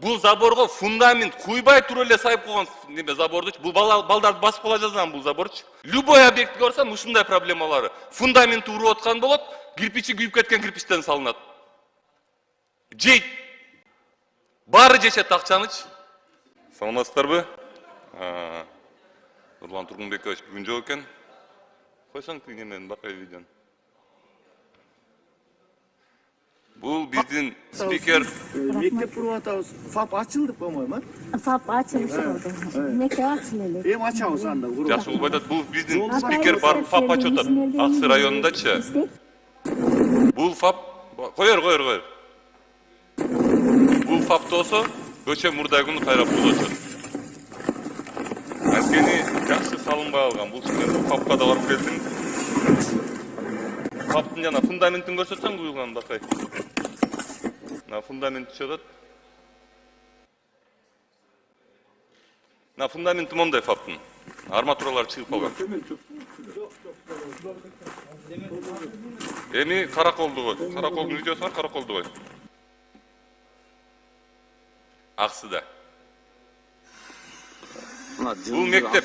Бул заборго фундамент куйбай туруп эле сайып койгон неме забордучу. Бул балдарды басып кала жазган бул заборчу. Любой объектке барсам ушундай проблемалары. Фундаменти уруп аткан болот, кирпичи күйүп кеткен кирпичтен салынат. Жейт. Баары жешет акчанычы. Саламатсыздарбы? Нурлан Тургунбекович бүгүн жок экен. Койсоң немени бакай видеону. Бул биздин спикер. Мектеп куруп атабыз. ФАП ачылды, по-моему. ФАП ачылыш болду. Мектеп ачылды эле. Эми ачабыз анда куруп. Жакшы болуп атат. Бул биздин спикер барып ФАП ачып атат. Аксы районундачы. Бул ФАП койор. Бул ФАП болсо көчө мурдай күнү кайра бузулат. Анткени жакшы салынбай алган. Бул силер ФАПка да барып келдиң. ФАПтын жана фундаментин көрсөтсөң буюлган бакай. На фундамент түшөт. На фундаменти мондай ФАПтын. Арматуралар чыгып калган. Эми караколду кой. Караколдун видеосу бар, караколду кой. Аксыда. Бул мектеп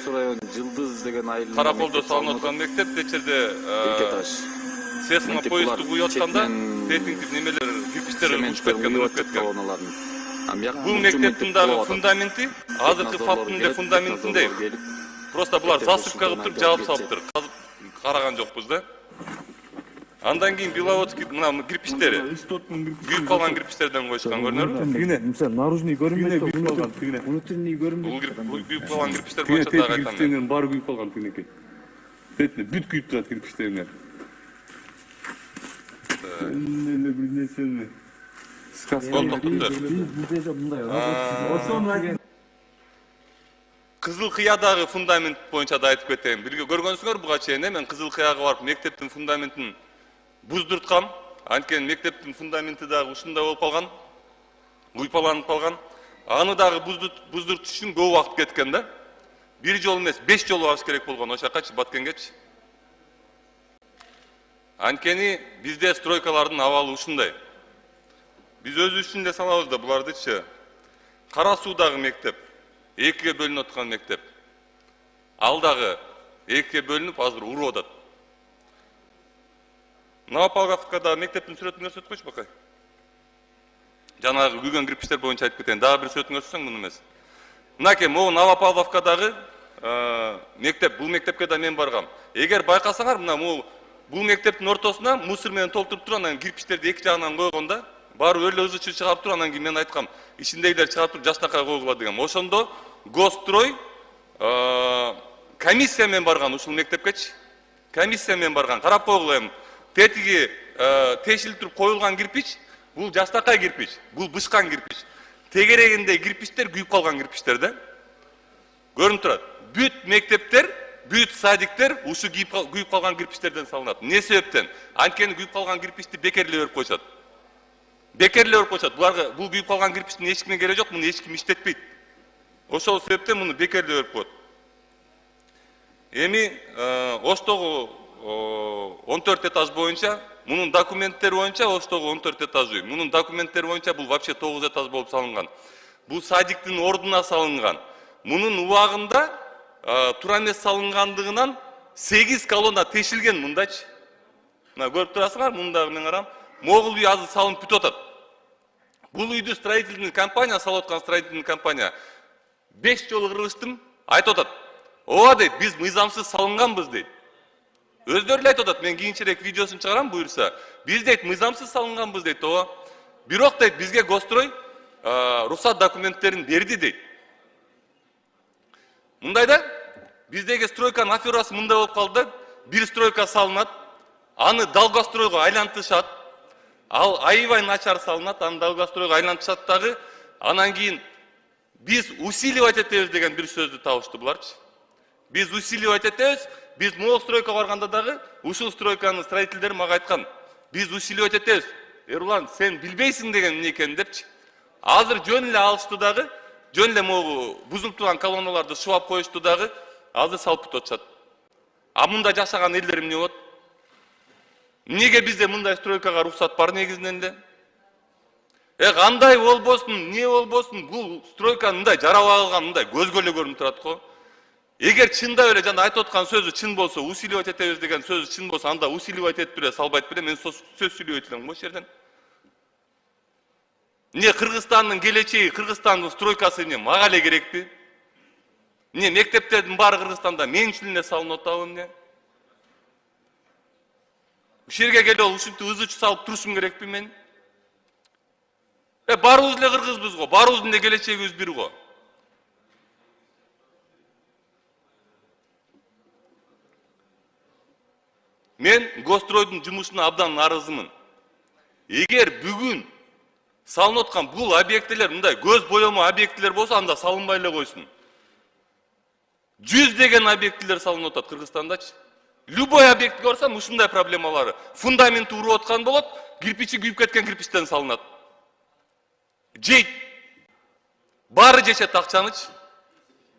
Жылдыз деген айыл. Караколдо салынып аткан мектеп кечирде Сесна поезду куюп атканда тетиңдик немелер кирпичтер учуп кеткен. Бул мектептин дагы фундаменти азыркы ФАПтын эле фундаментиндей. Просто булар засыпка кылып туруп жаап салыптыр. Казып караган жокпуз да. Андан кийин Беловодский мына кирпичтери күйүп калган кирпичтерден коюшкан көрүнөрбү? Тигине, мисалы наружный көрүнбөйт, күйүп калган тигине. Внутренний көрүнбөйт. Бул күйүп калган кирпичтер боюнча дагы айтам. Кирпичтердин баары күйүп калган тигинеке. Бетине бүт күйүп турат кирпичтеринер. Эле бир нерсени Кызыл Кыядагы фундамент боюнча да айтып кетейин. Бирге көргөнсүңөр буга чейин мен Кызыл Кыяга барып мектептин фундаментин буздурткам. Анткени мектептин фундаменти дагы ушундай болуп калган. Уйпаланып калган. Аны дагы буздуртуш үчүн көп убакыт кеткен да. Бир жолу эмес, 5 жолу барыш керек болгон ошакачы Баткенгечи. Анткени бизде стройкалардын абалы ушундай. Биз өзүбүз үчүн да салабыз да булардычы. Кара Суудагы мектеп, экиге бөлүнүп аткан мектеп. Ал дагы экиге бөлүнүп азыр уруп атат. Новопавловскадагы мектептин сүрөтүн көрсөтүп койчу бакай. Жанагы күйгөн кирпичтер боюнча айтып кетейин. Дагы бир сүрөтүн көрсөтсөң муну эмес. Мынакей могу Новопавловкадагы мектеп, бул мектепке да мен баргам. Эгер байкасаңар, мына бул мектептин ортосуна мусор менен толтуруп туруп, анан кирпичтерди эки жагынан койгонда, баары өлө ызычы чыгарып туруп, анан кийин мен айткам, ичиндегилер чыгарып туруп жакшынакай койгула дегем. Ошондо Госстрой комиссия менен барган ушул мектепкечи. Комиссия менен барган. Карап койгула эми. Тетиги тешилип туруп коюлган кирпич, бул жакшынакай кирпич, бул бышкан кирпич. Тегерегинде кирпичтер күйүп калган кирпичтер да. Көрүнүп турат. Бүт мектептер, бүт садиктер ушу күйүп калган кирпичтерден салынат. Не себептен? Анткени күйүп калган кирпичти бекерлеп берип койшот. Бекерлеп берип койшот. Буларга бул күйүп калган кирпичтин эч кимге кереги жок, муну эч ким иштетпейт. Ошол себептен муну бекерлеп берип коет. Эми Оштогу 14 этаж боюнча, мунун документтери боюнча Оштогу 14 этаж үй. Мунун документтери боюнча бул вообще 9 этаж болуп салынган. Бул садиктин ордуна салынган. Мунун убагында тура эмес салынгандыгынан 8 колонна тешилген мындачы. Мына көрүп турасыңар, мындагы мен карам. Могул үй азыр салынып бүтүп атат. Бул үйдү строительный компания салып аткан строительный компания 5 жолу кырылыштым, айтып атат. Ооба дейт, биз мыйзамсыз салынганбыз дейт. Өздөрү эле айтып атат, мен кийинчерээк видеосун чыгарам буюрса. Биз дейт мыйзамсыз салынганбыз дейт, ооба. Бирок дейт бизге Госстрой рухсат документтерин берди дейт. Мындайда биздеги стройканын аферасы мындай болуп калды. Бир стройка салынат, аны Долгостройго айлантышат. Ал аябай начар салынат, аны Долгостройго айлантышат дагы. Анан кийин биз усиливать этебиз деген бир сөздү табышты буларчы. Биз усиливать этебиз, биз могул стройка барганда дагы ушул стройканын строительдери мага айткан. Биз усиливать этебиз. Эрлан, сен билбейсиң деген эмне экенин депчи. Азыр жөн эле алышты дагы. Жөн эле могу бузулуп турган колонналарды шубап коюшту дагы, азыр салып бүтүп атышат. А мында жашаган элдер эмне болот? Эмнеге бизде мындай стройкага рухсат бар негизинен эле? Кандай болбосун, эмне болбосун, бул стройканы мындай жарап алган, мындай көзгө эле көрүнүп турат го. Эгер чындап эле жана айтып аткан сөзү чын болсо, усиливать этебиз деген сөзү чын болсо, анда усиливать этип эле салбайт беле, мен сөз сүйлөбөйт элем го жерден. Эмне Кыргызстандын келечеги, Кыргызстандын стройкасы эмне мага эле керекпи? Эмне мектептердин баары Кыргызстанда мен үчүн эле салынып атабы эмне? Ушул жерге келип ушинтип ызычы салып турушум керекпи мен? Баарыбыз эле кыргызбыз го, баарыбыздын эле келечегибиз бир го. Мен Гостройдун жумушуна абдан нааразымын. Эгер бүгүн салынып аткан бул объектилер мындай көз боёмо объектилер болсо, анда салынбай эле койсун. 100 деген объектилер салынып атат Кыргызстандачы. Любой объектке барсам ушундай проблемалары. Фундаменти уруп аткан болот, кирпичи күйүп кеткен кирпичтен салынат. Жейт. Баары жешет акчанычы.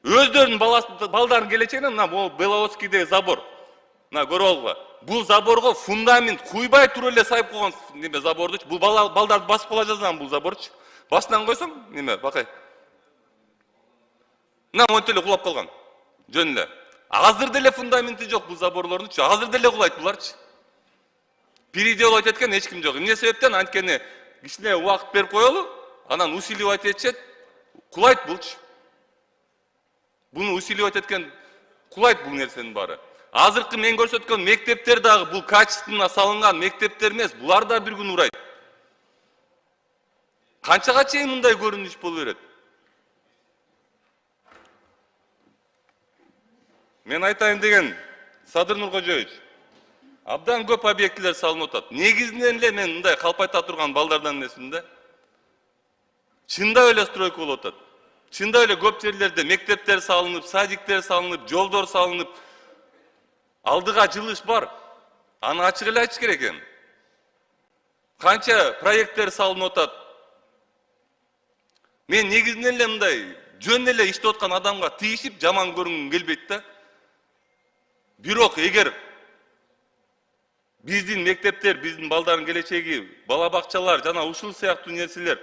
Өздөрүнүн балдарын келечегине мына Беловодскийдеги забор. Мына көрүп алгыла. Бул заборго фундамент куйбай туруп эле сайып койгон неме забордучу. Бул балдарды басып кала жазган бул заборчу. Башынан койсоң, неме, бакай. Мына монтип эле кулап калган. Жөн эле. Азыр деле фундаменти жок бул заборлордучу. Азыр деле кулайт буларчы. Переделывать эткен эч ким жок. Эмне себептен? Анткени кичине убакыт берип коелу, анан усиливать этишет, кулайт булчу. Буну усиливать эткен кулайт бул нерсенин баары. Азыркы мен көрсөткөн мектептер дагы бул качественно салынган мектептер эмес, булар да бир күн урайт. Канчага чейин мындай көрүнүш боло берет? Мен айтайын деген Садыр Нуркожоевич, абдан көп объектилер салынып атат. Негизинен эле мен мындай калпайта турган балдардан эмесмин. Чындап эле стройка болуп атат. Чындап эле көп жерлерде мектептер салынып, садиктер салынып, жолдор салынып, алдыга жылыш бар. Аны ачык эле айтыш керек экен. Канча проекттер салынып атат. Мен негизинен эле мындай жөн эле иштеп аткан адамга тийишип жаман көрүнгүм келбейт да. Бирок эгер биздин мектептер, биздин балдардын келечеги, бала бакчалар жана ушул сыяктуу нерселер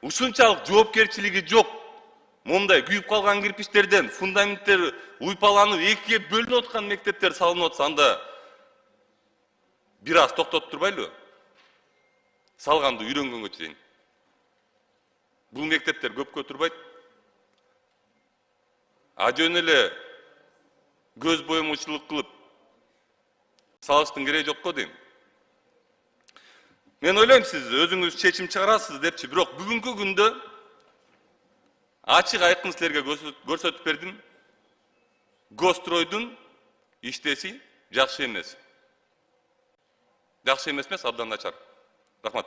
ушунчалык жоопкерчилиги жок. Мондай күйүп калган кирпичтерден фундаменттер уйпаланып экиге бөлүнүп аткан мектептер салынып атса, анда бир аз токтотуп турбайлыбы? Салганды үйрөнгөнгө чейин. Бул мектептер көпкө турбайт. Жөн эле көз боемочулук кылып салыштын кереги жок го дейм. Мен ойлойм, сиз өзүңүз чечим чыгарасыз депчи, бирок бүгүнкү күндө ачык айкын силерге көрсөтүп бердим. Гостройдун иштеси жакшы эмес. Жакшы эмес эмес, абдан начар. Рахмат.